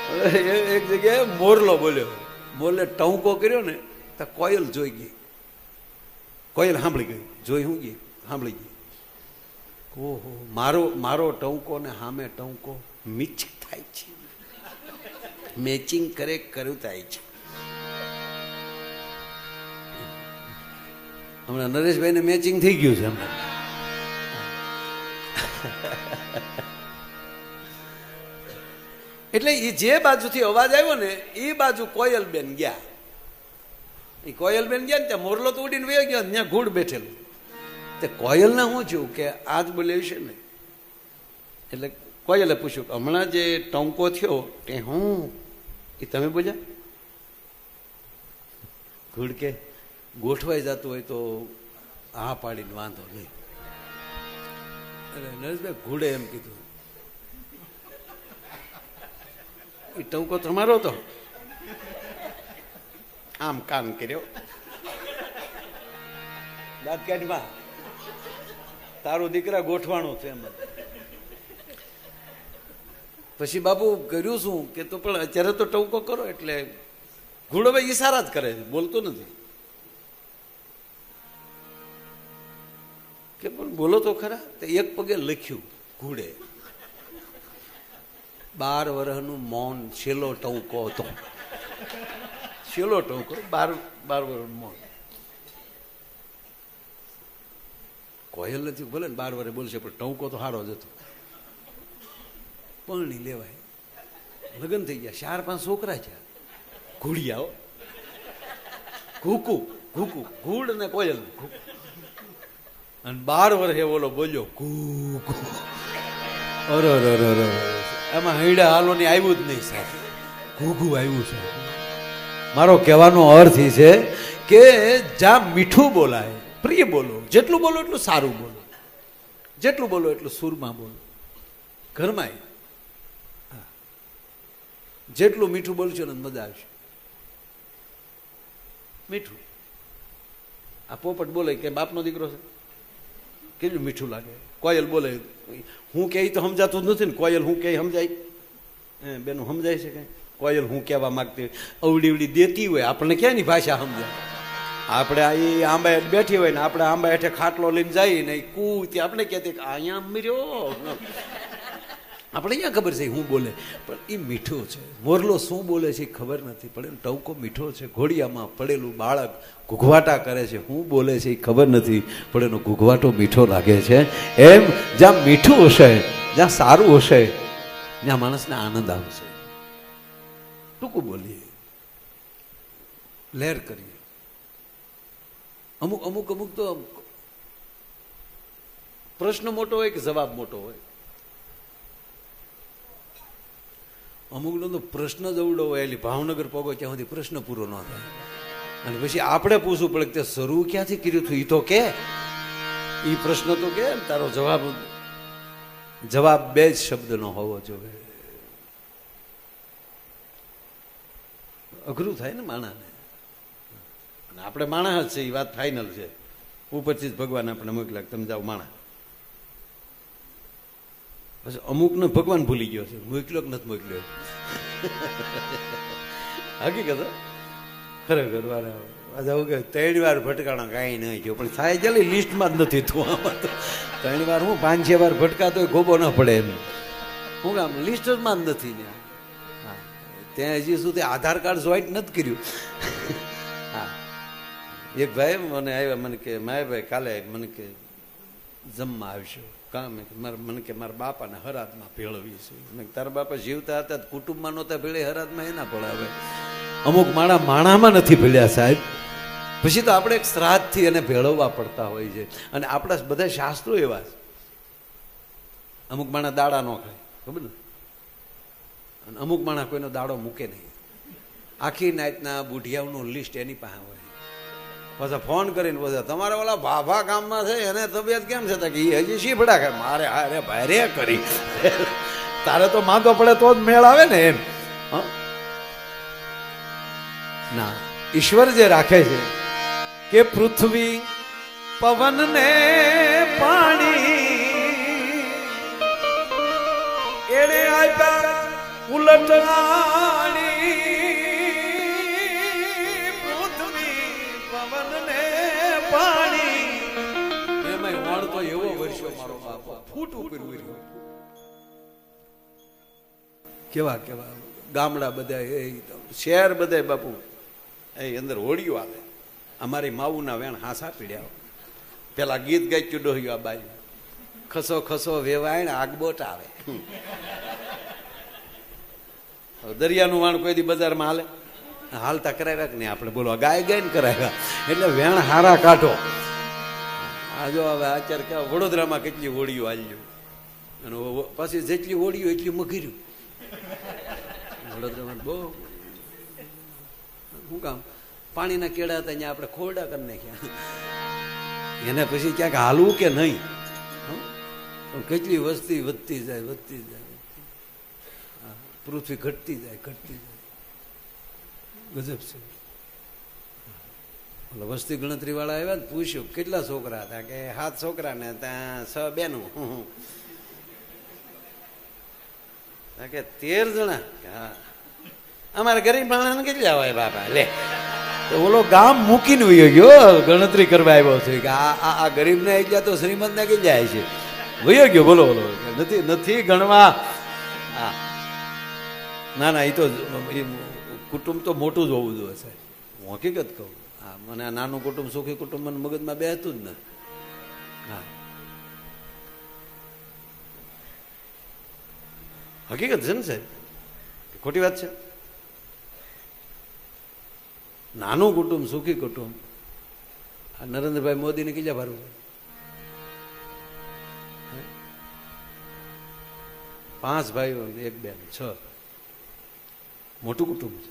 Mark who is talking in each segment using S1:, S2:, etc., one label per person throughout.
S1: એક જગ્યાએ મોરલો બોલ્યો, મોરલે ટહુકો કર્યો ને તો કોયલ જોઈ ગઈ, કોયલ સાંભળી ગઈ, જોઈ શું ગઈ, સાંભળી ગઈ. ઓહો, મારો ટહુકો ને સામે ટહુકો મિક્સ થાય છે, મેચિંગ કર્યું થાય છે. હમણાં નરેશભાઈને મેચિંગ થઈ ગયું છે હમણાં. એટલે એ જે બાજુથી અવાજ આવ્યો ને એ બાજુ કોયલબેન ગયા. એ કોયલબેન ગયા ને ત્યાં મોરલો તો ઉડીને વયો ગયો, ત્યાં ઘૂડ બેઠેલું. તે કોયલને શું થયું કે આજ બોલ્યું છે ને, એટલે કોયલે પૂછ્યું કે હમણાં જે ટંકો થયો તે હું એ તમે બોલ્યા? ઘૂડ કે ગોઠવાઈ જતું હોય તો હા પાડીને વાંધો નહીં. એટલે નરેશભાઈ ઘૂડે એમ કીધું, એ ટંકો તમારો હતો? આમ કામ કર્યો, દાંત કાઢમાં તારું દીકરા ગોઠવાણું છે એમ. પછી બાપુ કર્યું શું કે તો પણ અત્યારે તો ટંકો કરો. એટલે ઘૂડો ભાઈ ઈશારા જ કરે છે, બોલતો નથી. કે પણ બોલો તો ખરા. તો એક પગે લખ્યું ઘૂડે, 12 વર્ષનું મૌન, છેલ્લો ટંકો હતો. છેલ્લો ટંકો, 12 વર્ષ મૌન. કોયલ નથી, ભલે ને 12 વર્ષે બોલશે પણ ટંકો તો સારો જ હતો. પરણી લેવાય, લગ્ન થઈ ગયા, 4-5 છોકરા છે. ઘૂડિયાઓ, ઘૂકુ ઘૂકુ, ઘૂડ ને કોયલ. અને 12 વર્ષે બોલો બોલ્યો ઘૂકુ. અરે એમાં હૈડા હાલોની આવ્યું જ નહીં સાહેબ, ઘૂઘુ આવ્યું છે. મારો કહેવાનો અર્થ એ છે કે જ્યાં મીઠું બોલાય, પ્રિય બોલો, જેટલું બોલો એટલું સારું બોલો, જેટલું બોલો એટલું સુરમાં બોલો. ઘરમાં જેટલું મીઠું બોલશો ને મજા આવશે. મીઠું આ પોપટ બોલે કે બાપનો દીકરો છે, કેટલું મીઠું લાગે. કોયલ બોલે, હું કે તો સમજાતું જ નથી ને. કોયલ હું કે સમજાય? બેનું સમજાય છે કે કોયલ હું કહેવા માંગતી અવડી અવડી દેતી હોય, આપણને ક્યાંની ભાષા સમજાય? આપણે એ આંબા બેઠી હોય ને આપણે આંબા હેઠે ખાટલો લઈને જઈએ ને કૂતી આપણે કહેતી કે અહીંયા મર્યો. આપણે અહીંયા ખબર છે હું બોલે, પણ એ મીઠો છે. મોરલો શું બોલે છે એ ખબર નથી, પણ એનો ટવકો મીઠો છે. ઘોડિયામાં પડેલું બાળક ઘૂઘવાટા કરે છે, શું બોલે છે એ ખબર નથી, પણ એનો ઘૂઘવાટો મીઠો લાગે છે. એમ જ્યાં મીઠું હશે, જ્યાં સારું હશે, ત્યાં માણસને આનંદ આવશે. ટૂંકું બોલીએ, લહેર કરીએ. અમુક તો પ્રશ્ન મોટો હોય કે જવાબ મોટો હોય. અમુકનો તો પ્રશ્ન જ અવડો હોય, એટલે ભાવનગર પગો ત્યાં સુધી પ્રશ્ન પૂરો ન થાય. અને પછી આપણે પૂછવું પડે કે શરૂ ક્યાંથી કર્યું હતું? એ તો કે એ પ્રશ્ન તો કે તારો જવાબ 2 જ શબ્દનો હોવો જોઈએ. અઘરું થાય ને માણાને. અને આપણે માણસ જ છે, એ વાત ફાઇનલ છે. ઉપરથી જ ભગવાન આપણે મોકલ્યા, તમે જાઓ માણા. પછી અમુકને ભગવાન ભૂલી ગયો છે, મોકલ્યો કે નથી મોકલ્યો. હકીકત ખરેખર આવું કે 3 વાર ભટકાણા કાંઈ નહીં થયો, પણ થાય ચાલે લિસ્ટમાં જ નથી થયું. આમાં તો 3 વાર હું 5-6 વાર ભટકાતો હોય ગોબો ન પડે એમ. હું કામ લિસ્ટમાં જ નથી ને. હા, ત્યાં હજી સુધી આધાર કાર્ડ જોઈન્ટ નથી કર્યું. હા, એક ભાઈ મને આવ્યા, મને કે માયાભાઈ કાલે મને કે જમવા આવશો કામ? મને કે મારા બાપાને હરાદમાં ભેળવી છે. તારા બાપા જીવતા હતા કુટુંબમાં નહોતા ભેળે, હરાદમાં એના ભળાવે. અમુક માણામાં નથી ભેળ્યા સાહેબ. પછી તો આપણે એક શ્રાદ્ધથી એને ભેળવવા પડતા હોય છે. અને આપણા બધા શાસ્ત્રો એવા છે. અમુક માણા દાડા ન ખાય, ખબર ને? અને અમુક માણા કોઈનો દાડો મૂકે નહીં. આખી નાતના બુઢિયાઓનું લિસ્ટ એની પાસે હોય. પાછા ફોન કરીને પછી તમારે ઓલા ભાભા ગામમાં છે એને તબિયત કેમ છે? કે એ હજી શીફડા ખાય. મારે હારે ભાઈ રે કરી, તારે તો માંદો પડે તો જ મેળ આવે ને એમ. ના, ઈશ્વર જે રાખે છે કે પૃથ્વી પવન ને પાણી એને આપ્યા ઉલટ વટવાણી પૃથ્વી પવન ને પાણી એમાં વણતો એવો વર્ષો મારો બાપ ફૂટ ઉપર ઉર્યો. કેવા કેવા ગામડા બધા એ શહેર બધા બાપુ એ અંદર હોળીઓ આવે. અમારી માવુના વેણ હાસા પીડ્યા. પેલા ગીત ગાઈ ડોહ્યું આ બાજુ ખસો ખસો વેવાય આગબોટ આવે. દરિયાનું વાણ કોઈ દી બજારમાં હાલે હાલતા કરાવ્યા કે નહીં આપણે બોલો ગાય ગાયને કરાવ્યા એટલે વેણ હારા કાઢો. આ જો હવે અત્યારે કે વડોદરામાં કેટલી હોળીઓ હાલ્યું અને પછી જેટલી હોળીઓ એટલી મઘીર્યું. વડોદરામાં બહુ શું કામ પાણીના કેળા હતા અહીંયા આપણે ખોરડા કરી નાખ્યા. એને પછી ક્યાંક હાલવું કે નહીં. કેટલી વસ્તી વધતી જાય વધતી જાય પૃથ્વી ઘટતી જાય ઘટતી જાય. ગજબ છે. વસ્તી ગણતરી વાળા આવ્યા ને પૂછ્યું કેટલા છોકરા હતા કે 7 છોકરા ને ત્યાં 6 બેનું કે 13 જણા. હા અમારા ગરીબ માણસ કેટલા હોય બાપા લે. તો ઓલો ગામ મૂકીને વયો ગયો ગણતરી કરવા આવ્યો છે કે આ ગરીબ ને ગયા તો શ્રીમંત ને કઈ જાય છે વયો ગયો. બોલો બોલો નથી નથી ગણવા. હા ના ના એ તો કુટુંબ તો મોટું જ હોવું જોઈએ સાહેબ. હું હકીકત કહું. હા મને આ નાનું કુટુંબ સુખી કુટુંબ મને મગજમાં બેસતું જ નથી. હા હકીકત છે ને સાહેબ ખોટી વાત છે. નાનું કુટુંબ સુખી કુટુંબ આ નરેન્દ્રભાઈ મોદીને કેટલા ભરવું? 5 ભાઈઓ 1 બેન 6 મોટું કુટુંબ છે.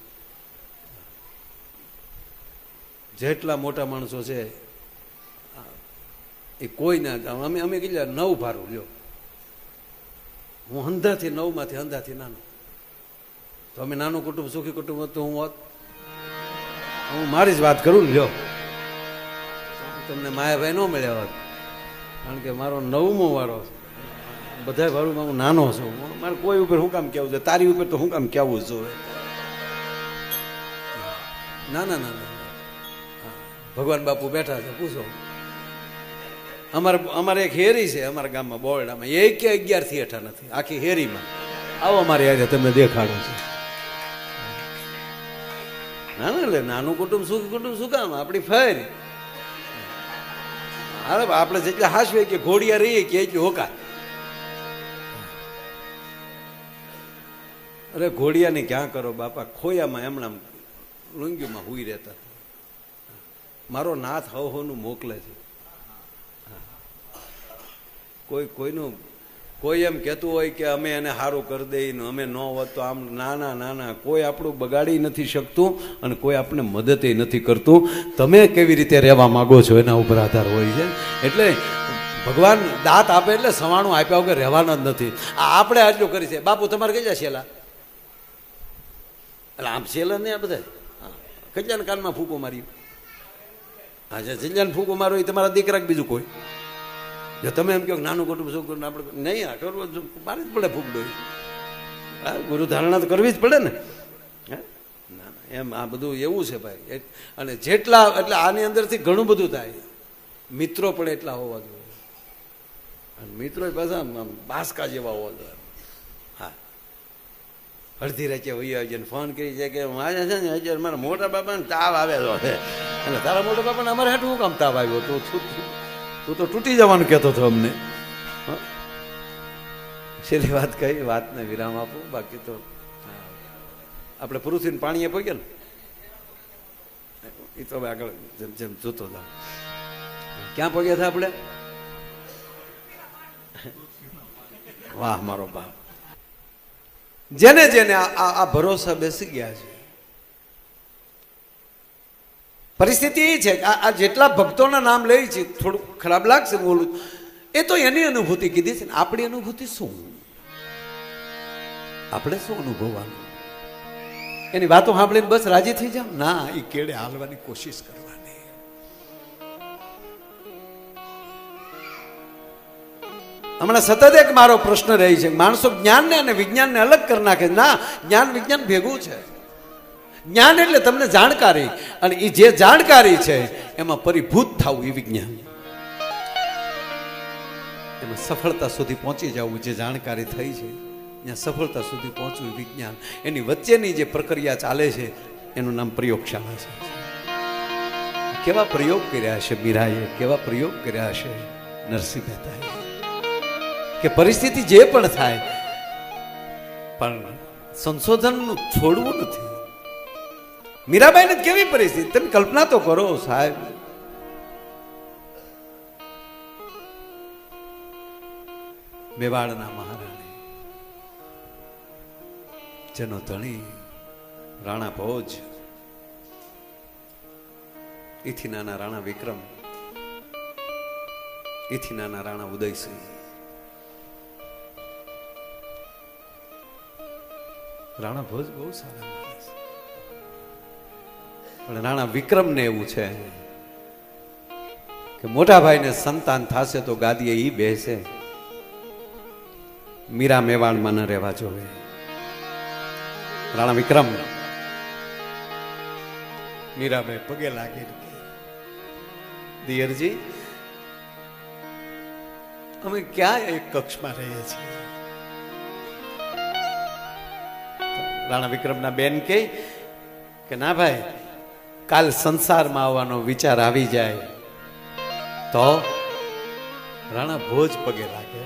S1: જેટલા મોટા માણસો છે એ કોઈ ના અમે કેટલા 9 ભારું લ્યો. હું અંધાથી 9માંથી અંધાથી નાનો. તો અમે નાનું કુટુંબ સુખી કુટુંબ હતું હું હોત. હું મારી જ વાત કરું લ્યો. તમને માયાભાઈ ન મળ્યા હોત કારણ કે મારો 9મો વારો બધા ભાડું હું નાનો છું. મારે કોઈ ઉપર શું કામ કહેવું છે? તારી ઉપર તો શું કામ કહેવું જોઈએ? ના ના ના ના ભગવાન બાપુ બેઠા છે પૂછો. અમારે એક હેરી છે અમારા ગામમાં બોરડામાં એ કે 11 થી હેઠા નથી આખી હેરીમાં. આવો અમારી આજે તમને દેખાડો છે. ના ના એટલે નાનું કુટુંબ સુખી કુટુંબ શું કામ આપણી ફેર. અરે આપણે જેટલા હાસવે કે ઘોડિયા રહીએ કે એટલી હોકા. અરે ઘોડિયાને ક્યાં કરો બાપા ખોયામાં એમણા લુંગીમાં હુઈ રહેતા. મારો નાથ હવનું મોકલે છે. કોઈનું કોઈ એમ કહેતું હોય કે અમે એને સારું કરી દઈએ ને અમે ન હોત તો આમ નાના નાના કોઈ આપણું બગાડી નથી શકતું અને કોઈ આપણે મદદ નથી કરતું. તમે કેવી રીતે રહેવા માંગો છો એના ઉપર આધાર હોય છે. એટલે ભગવાન દાંત આપે એટલે સવાણું આપ્યા વગર રહેવાના જ નથી. આપણે આટલું કરી છે. બાપુ તમારે કઈ જાય છેલ્લા એટલે આમ છેલ્લા નહીં આ બધા કલ્યાણ કાનમાં ફૂકો માર્યું. હા જે કલ્યાણ ફૂકો મારો એ તમારા દીકરા કે બીજું કોઈ? જો તમે એમ કહો નાનું કુટુંબ શું કરું આપણે નહીં આ કરવું મારે જ પડે ફૂકડો. હા ગુરુ ધારણા તો કરવી જ પડે ને. હે ના ના એમ આ બધું એવું છે ભાઈ. અને જેટલા એટલે આની અંદરથી ઘણું બધું થાય. મિત્રો પણ એટલા હોવા જોઈએ અને મિત્રો પાછા બાસકા જેવા હોવા જોઈએ. હા અડધી રાતે વહી આવી જાય ફોન કરી છે કે મારે છે ને અત્યારે મારા મોટા બાપાને તાવ આવેલો છે એટલે તારા મોટા બાપાને અમારે હાટું શું કામ તાવ આવ્યો? તો તું તો તૂટી જવાનું કહેતો હતો અમને. છેલ્લી વાત કહી વાતને વિરામ આપું. બાકી તો આપણે પુરુષને પાણીએ પગ્યા ને એ તો હવે આગળ જેમ જેમ જોતો જાવ. ક્યાં પગ્યા હતા આપણે? વાહ મારો બાપ. જેને જેને આ ભરોસા બેસી ગયા છે. પરિસ્થિતિ એ છે કે આ જેટલા ભક્તોના નામ લે છે થોડું ખરાબ લાગશે બોલું એ તો એની અનુભૂતિ કીધી છે ને આપણી અનુભૂતિ શું? આપણે શું અનુભવવાનું? એની વાતો સાંભળીને બસ રાજી થઈ જાવ? ના, એ કેડે હાલવાની કોશિશ કરવાની. હમણાં સતત એક મારો પ્રશ્ન રહી છે, માણસો જ્ઞાનને અને વિજ્ઞાનને અલગ કરી નાખે. ના, જ્ઞાન વિજ્ઞાન ભેગું છે. જ્ઞાન એટલે તમને જાણકારી, અને એ જે જાણકારી છે એમાં પરિભૂત થવું એ વિજ્ઞાન. એમાં સફળતા સુધી પહોંચી જવું, જે જાણકારી થઈ છે ત્યાં સફળતા સુધી પહોંચવું વિજ્ઞાન. એની વચ્ચેની જે પ્રક્રિયા ચાલે છે એનું નામ પ્રયોગશાળા છે. કેવા પ્રયોગ કર્યા છે મીરાએ, કેવા પ્રયોગ કર્યા છે નરસિંહ મહેતાએ, કે પરિસ્થિતિ જે પણ થાય પણ સંશોધનનું છોડવું નથી. મીરાબાઈને કેવી પરિસ્થિતિ, તમે કલ્પના તો કરો સાહેબ. મેવાડના મહારાણી, જેનો ધણી રાણા ભોજ, એથી નાના રાણા વિક્રમ, એથી નાના રાણા ઉદયસિંહ, રાણા ભોજ બહુ સારા માણસ, પણ રાણા વિક્રમને એવું છે કે મોટા ભાઈને સંતાન થશે તો ગાદીએ ઈ બેસે, મીરા મેવાડમાં ન રહેવા જોવે. રાણા વિક્રમ મીરાબાઈ પગે લાગે, દિયરજી અમે ક્યાં એક કક્ષમાં રહીએ છીએ. રાણા વિક્રમના બેન કે ના ભાઈ, કાલ સંસારમાં આવવાનો વિચાર આવી જાય તો રાણા ભોજ પગે લાગે,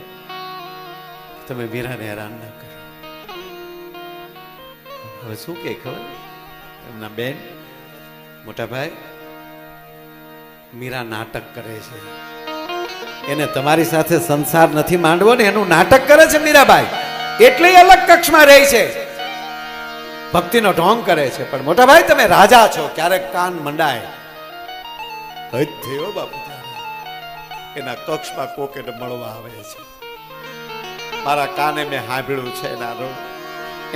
S1: તમે મીરાને હેરાન ના કરો. હવે શું કે ખબર, એમના બેન મોટા ભાઈ, મીરા નાટક કરે છે, એને તમારી સાથે સંસાર નથી માંડવો ને એનું નાટક કરે છે મીરાબાઈ, એટલે અલગ કક્ષમાં રહે છે, ભક્તિનો ઢોંગ કરે છે. પણ મોટા ભાઈ તમે રાજા છો, ક્યારેક કાન મંડાય હજ થયો બાપુ, એના કક્ષમાં કોક એને મળવા આવે છે. મારા કાને મેં સાંભળ્યું છે,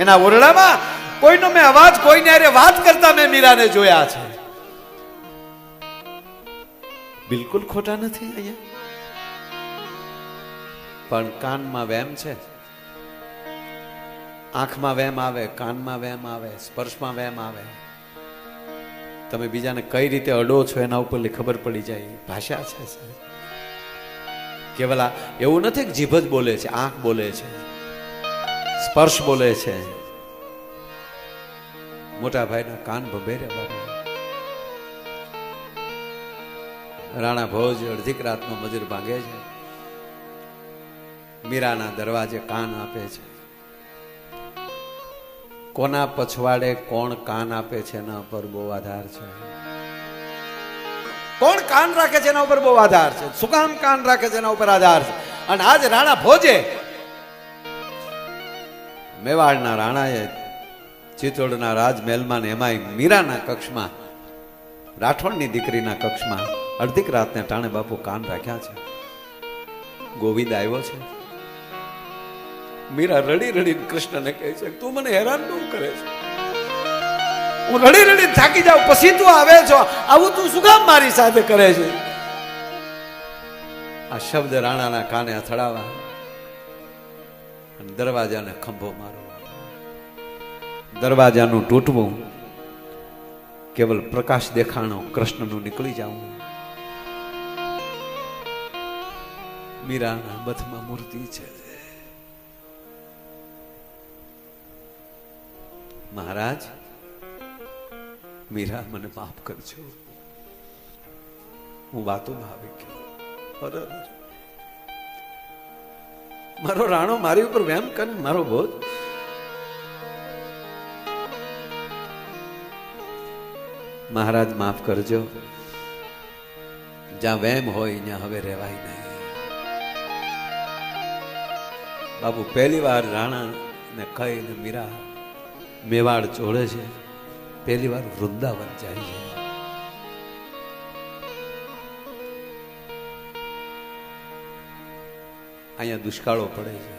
S1: એના ઓરડામાં કોઈનો મેં અવાજ, કોઈને અરે વાત કરતા મેં મીરાને જોયા છે. બિલકુલ ખોટા નથી અહીંયા, પણ કાનમાં વેમ છે, આંખમાં વેમ આવે, કાનમાં વેમ આવે, સ્પર્શમાં વેમ આવે. તમે બીજાને કઈ રીતે અડો છો એના ઉપર ખબર પડી જાય. ભાષા છે સાહેબ. કેવલા એવું નથી કે જીભ જ બોલે છે, આંખ બોલે છે, સ્પર્શ બોલે છે. મોટા ભાઈના કાન ભભેરે બાબા. રાણા ભોજ અડધીક રાતનો મજૂર ભાંગે છે, મીરાના દરવાજે કાન આપે છે. કોના પછવાડે કોણ કાન આપે છે એના પર બહુ આધાર છે. કોણ કાન રાખે છે એના ઉપર બહુ આધાર છે. શું કામ કાન રાખે છે એના ઉપર આધાર છે. અને આજ રાણા ભોજે, મેવાડના રાણાએ ચિત્તોડના રાજમહેલમાં ને એમાંય મીરાના કક્ષમાં, રાઠોડની દીકરીના કક્ષમાં અડધીક રાતને ટાણે બાપુ કાન રાખ્યા છે. ગોવિંદ આવ્યો છે. મીરા રડી રડીને કૃષ્ણને કહે છે, તું મને હેરાન બહુ કરે છે, હું રડી રડી થાકી જાઉં, પછી તું આવે છો, આવું તું શું કામ મારી સાથે કરે છે. આ શબ્દ રાણાના કાને અથડાવા અને દરવાજાને ખંભો મારવા, દરવાજાનું તૂટવું, કેવલ પ્રકાશ દેખાણો કૃષ્ણનું નીકળી જવું. મીરાના બથમાં મૂર્તિ છે. મહારાજ, મીરા મને માફ કરજો, હું વાતોમાં આવી ગયો. મારો રાણો મારી ઉપર વેમ કરે, મારો ભોજ. મહારાજ માફ કરજો, જ્યાં વેમ હોય ત્યાં હવે રહેવાય નહીં. બાબુ પહેલી વાર રાણા ને કહીને મીરા મેવાડ ચોળે છે, પહેલી વાર વૃંદાવન જાય છે. અહીંયા દુષ્કાળો પડે છે,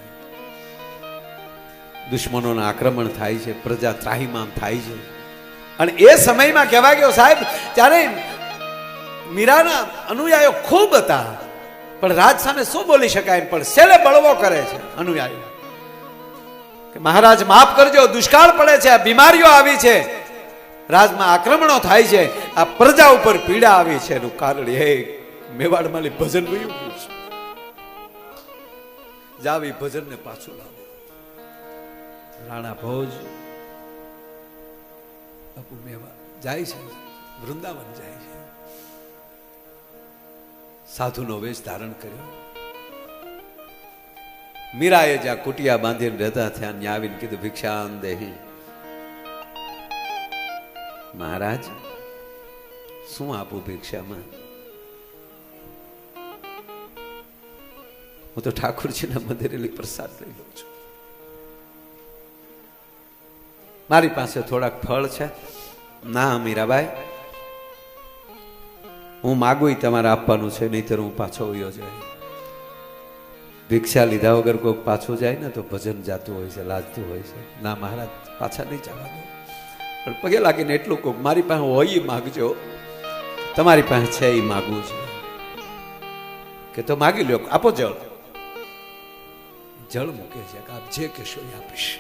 S1: દુશ્મનોના આક્રમણ થાય છે, પ્રજા ત્રાહિમામ થાય છે. અને એ સમયમાં કહેવા ગયો સાહેબ, ત્યારે મીરાના અનુયાયીઓ ખૂબ હતા, પણ રાજ સામે શું બોલી શકાય? પણ છેલ્લે બળવો કરે છે અનુયાયી કે મહારાજ માફ કરજો, દુષ્કાળ પડે છે, બીમારીઓ આવી છે, રાજમાં આક્રમણો થાય છે, આ પ્રજા ઉપર પીડા આવી છે, એનું કારણ એ મેવાડમાં ભજન વયું ગયું છે. જાવ એ ભજનને પાછું લાવો. રાણા ભોજ બાપુ મેવાડ જાય છે, વૃંદાવન જાય છે, સાધુનો વેશ ધારણ કર્યો. મીરાએ જ્યાં કુટિયા બાંધીને રહેતા ત્યાં ત્યાં આવીને કીધું ભિક્ષાન દેહી. મહારાજ શું આપું ભિક્ષામાં? હું તો ઠાકોરજીના મંદિરે પ્રસાદ લઈ લઉં છું. મારી પાસે થોડાક ફળ છે. ના મીરાબાઈ, હું માગું તમારે આપવાનું છે, નહીતર હું પાછો વયો જાય. ભિક્ષા લીધા વગર કોઈક પાછું જાય ને તો ભજન જાતું હોય છે, લાજતું હોય છે. ના મહારાજ, પાછા નહીં જવા દો. પણ પગે લાગીને એટલું કહું, મારી પાસે હોય એ માગજો, તમારી પાસે છે એ માગવું છે. કે તો માગી લ્યો, આપો જળ. જળ મૂકે છે કે આપ જે કહેશો એ આપીશ.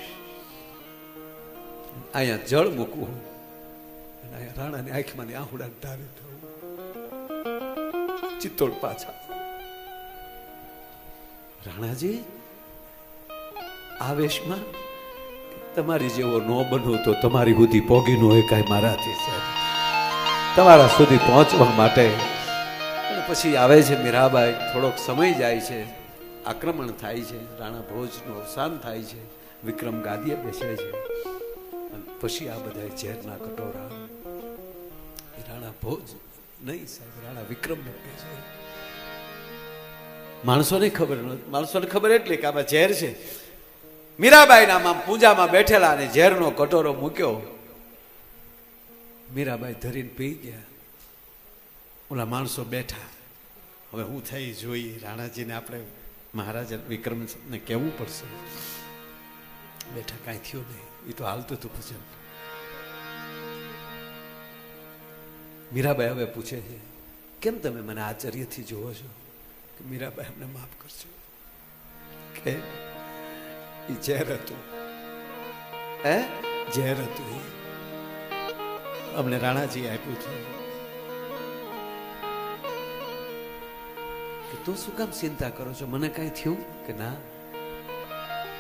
S1: અહીંયા જળ મૂકવું, અહીંયા રાણાની આંખમાં આહુડા ધારી થવું, ચિત્તોડ પાછા. રાણાજી આવેશમાં તમારી જેવો ન બનવું તો તમારી સુધી પોગી ન હોય કાંઈ મારાથી સાહેબ. તમારા સુધી પહોંચવા માટે પછી આવે છે મીરાબાઈ. થોડોક સમય જાય છે, આક્રમણ થાય છે, રાણા ભોજનું અવસાન થાય છે, વિક્રમ ગાદીએ બેસે છે. પછી આ બધા ઝેરના કટોરા રાણા ભોજ નહીં સાહેબ, રાણા વિક્રમ મૂકે છે. માણસોને ખબર નથી, માણસોને ખબર એટલી કે આમાં ઝેર છે. મીરાબાઈના આમ પૂજામાં બેઠેલા અને ઝેરનો કટોરો મૂક્યો. મીરાબાઈ ધરીને પી ગયા. ઓલા માણસો બેઠા. હવે હું થઈ જોઈએ, રાણાજીને આપણે મહારાજા વિક્રમને કહેવું પડશે. બેઠા, કાંઈ થયું નહીં, એ તો હાલતું હતું ભજન. મીરાબાઈ હવે પૂછે છે, કેમ તમે મને આશ્ચર્યથી જુઓ છો? કે મીરાબાઈ અમને માફ કરજો, કે એ ઝેર હતું, ઝેર હતું, અમને રાણાજી આપ્યું છે. કે તું શું કામ ચિંતા કરો છો? મને કઈ થયું કે ના?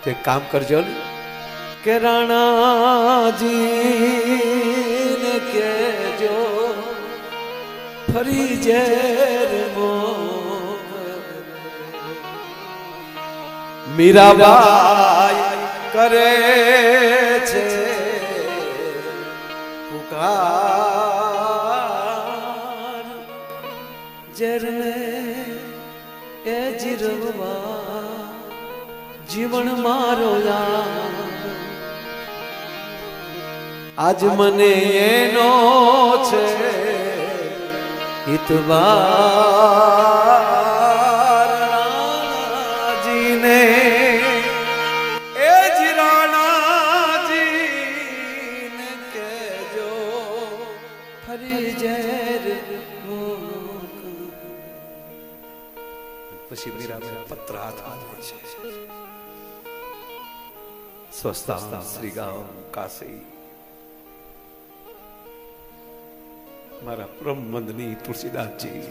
S1: તો એક કામ કરજો ને, કે રાણાજી ને કહેજો ફરી ઝેર મીરાબાઈ કરે છે પુકાર, ઝેરને એ જીરવા જીવન મારો આજ મને એનો છે ઇતબાર. રાણાજીને એ જ રાણાજીને કહેજો ફરી ઝેર. પછી મીરાબાઈ પત્ર હાથમાં લે છે. સ્વસ્થા શ્રીગામ કાશી. મારા પરમવંદની તુલસીદાસજી,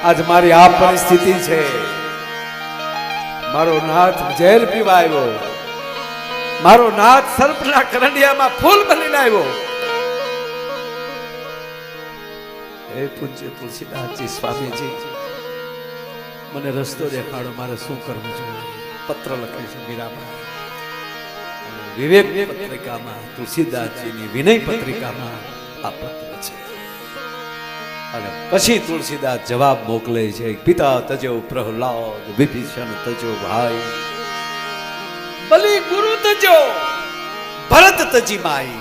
S1: આજ મારી આ પરિસ્થિતિ છે. મારો નાથ ઝેર પીવા આવ્યો, મારો નાથ સર્પના કરંડિયામાં ફૂલ બનીને આવ્યો. હે પૂજ્ય તુલસીદાસજી સ્વામીજી, મને રસ્તો દેખાડો, મારે શું કરવું જોઈએ? પત્ર લખે છે મીરાબાઈ. વિવેક પત્રિકામાં, તુલસીદાસજીની વિનય પત્રિકામાં આ પત્ર છે. અને પછી તુલસીદાસ જવાબ મોકલે છે, પિતા તજો પ્રહલાદ, વિભીષણ તજો ભાઈ, બલી ગુરુ તજો ભરત તજી માઈ.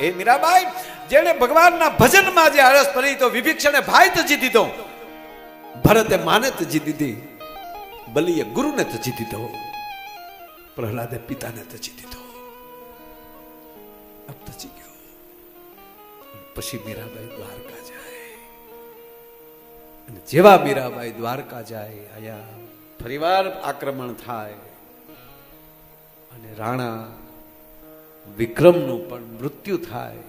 S1: એ મીરાબાઈ, જેણે ભગવાનના ભજનમાં જે હરસ કરી તો વિભીષણે ભાઈ તજી દીધો, ભરતે માને તજી દીધી, બલીએ ગુરુને તજી દીધો, પ્રહલાદે પિતાને તજી દીધો. અબ તજી ગયો. પછી મીરાબાઈ દ્વારકા જાય અને જેવા મીરાબાઈ દ્વારકા જાય, આયા ફરીવાર આક્રમણ થાય અને રાણા વિક્રમનું પણ મૃત્યુ થાય.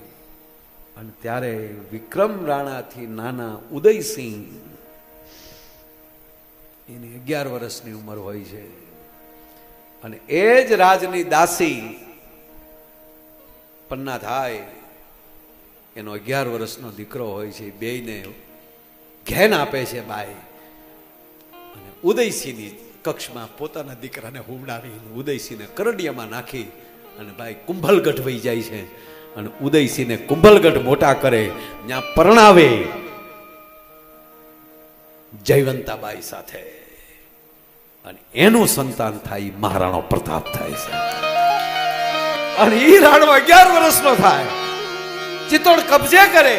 S1: અને ત્યારે વિક્રમ રાણાથી નાના ઉદયસિંહ, એની 11 વર્ષની ઉંમર હોય છે, અને એ જ રાજની દાસી પન્ના થાય, એનો 11 વર્ષનો દીકરો હોય છે. બેયને ઘેન આપે છે બાઈ, અને ઉદયસિંહની કક્ષમાં પોતાના દીકરાને હુવડાવી ઉદયસિંહને કરડિયામાં નાખી અને ભાઈ કુંભલગઢ વહી જાય છે. અને ઉદયસિંહને કુંભલગઢ મોટા કરે, ત્યાં પરણાવે જયવંતાબાઈ સાથે, અને એનું સંતાન થાય મહારાણો પ્રતાપ થાય છે. અને ઈ રાણો 11 વર્ષનો થાય, ચિત્તોડ કબજે કરે,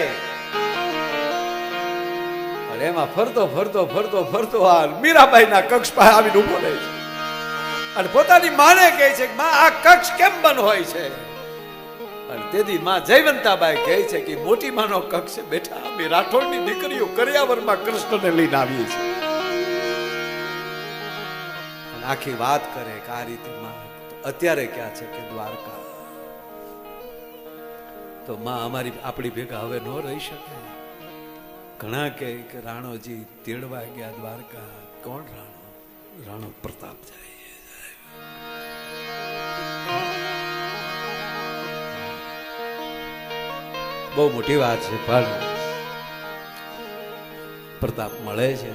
S1: અને એમાં ફરતો ફરતો ફરતો ફરતો આ મીરાબાઈના કક્ષ પાસે આવીને ઉભો રહે છે. અને પોતાની માને કહે છે કે માં, આ કક્ષ કેમ બંધ હોય છે? અને તેથી માં જયવંતાબાઈ કહે છે કે મોટી માનો કક્ષ છે બેઠા, અમે રાઠોડની દીકરીઓ કર્યાવરમાં કૃષ્ણને લઈને આવીએ છીએ. અને આખી વાત કરે કે આ રીતે માં અત્યારે ક્યાં છે કે દ્વારકા. તો માં અમારી આપણી ભેગા હવે ન રહી શકે. ઘણા કહે કે રાણોજી તેડવા ગયા દ્વારકા. કોણ રાણો? રાણો પ્રતાપ જાય. બહુ મોટી વાત છે, પણ પ્રતાપ મળે છે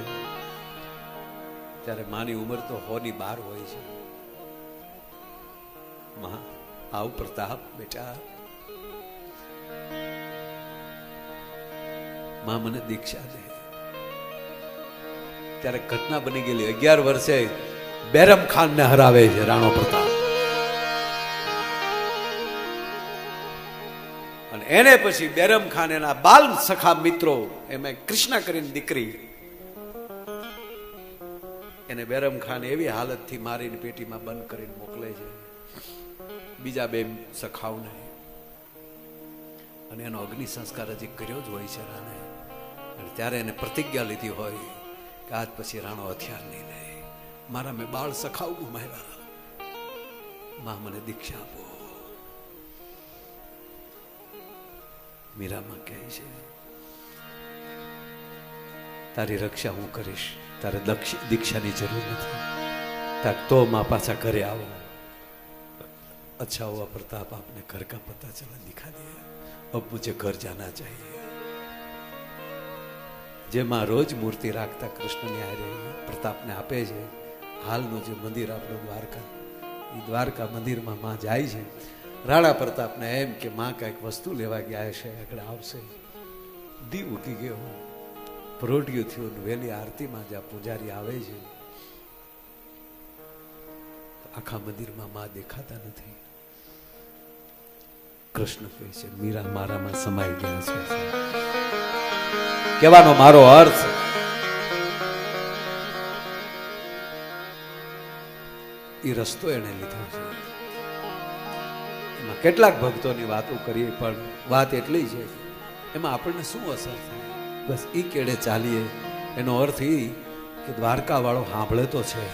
S1: ત્યારે માની ઉંમર તો 100 ની 12 હોય છે. માં આવ પ્રતાપ બેટા, માં મને દીક્ષા દે. ત્યારે ઘટના બની ગયેલી, 11 વર્ષે બેરમ ખાન ને હરાવે છે રાણો પ્રતાપ. અને એને પછી બેરમ ખાન એના બાલ સખા મિત્રો, એમાં કૃષ્ણા કરીને દીકરી, એને બેરમ ખાન એવી હાલતથી મારીને પેટીમાં બંધ કરીને મોકલે છે બીજા 2 સખાઓને. અને એનો અગ્નિ સંસ્કાર હજી કર્યો જ હોય છે રાણે. અને ત્યારે એને પ્રતિજ્ઞા લીધી હોય કે આજ પછી રાણો હથિયાર નહીં લે. મારા મેં બાળ સખાઓ ગુમાવ્યા, માં મને દીક્ષા આપો. મીરામાં કહે છે તારી રક્ષા હું કરીશ, તારે દીક્ષાની જરૂર નથી. તાક તો માં પાછા ઘરે આવો. अच्छा हुआ प्रताप, आपने घर का पता चला दिखा दिया, अब मुझे घर जाना चाहिए. જે માં રોજ મૂર્તિ રાખતા કૃષ્ણની હારે પ્રતાપને આપે છે. હાલનું જે મંદિર આપણું દ્વારકા, એ દ્વારકા મંદિરમાં માં જાય છે. રાણા પ્રતાપને એમ કે માં કંઈક વસ્તુ લેવા ગયા છે, આગળ આવશે. દી ઉગી ગયો, પ્રોઢિયું થયું. વહેલી આરતીમાં જ્યાં પૂજારી આવે છે, આખા મંદિરમાં માં દેખાતા નથી. કૃષ્ણ કહે છે મીરા મારામાં સમાઈ ગયા છે. કહેવાનો મારો અર્થ, એ રસ્તો એને લીધો છે. એમાં કેટલાક ભક્તોની વાતો કરીએ, પણ વાત એટલી છે એમાં આપણને શું અસર થાય? બસ ઈ કેડે ચાલીએ. એનો અર્થ એ કે દ્વારકા વાળો સાંભળે તો છે.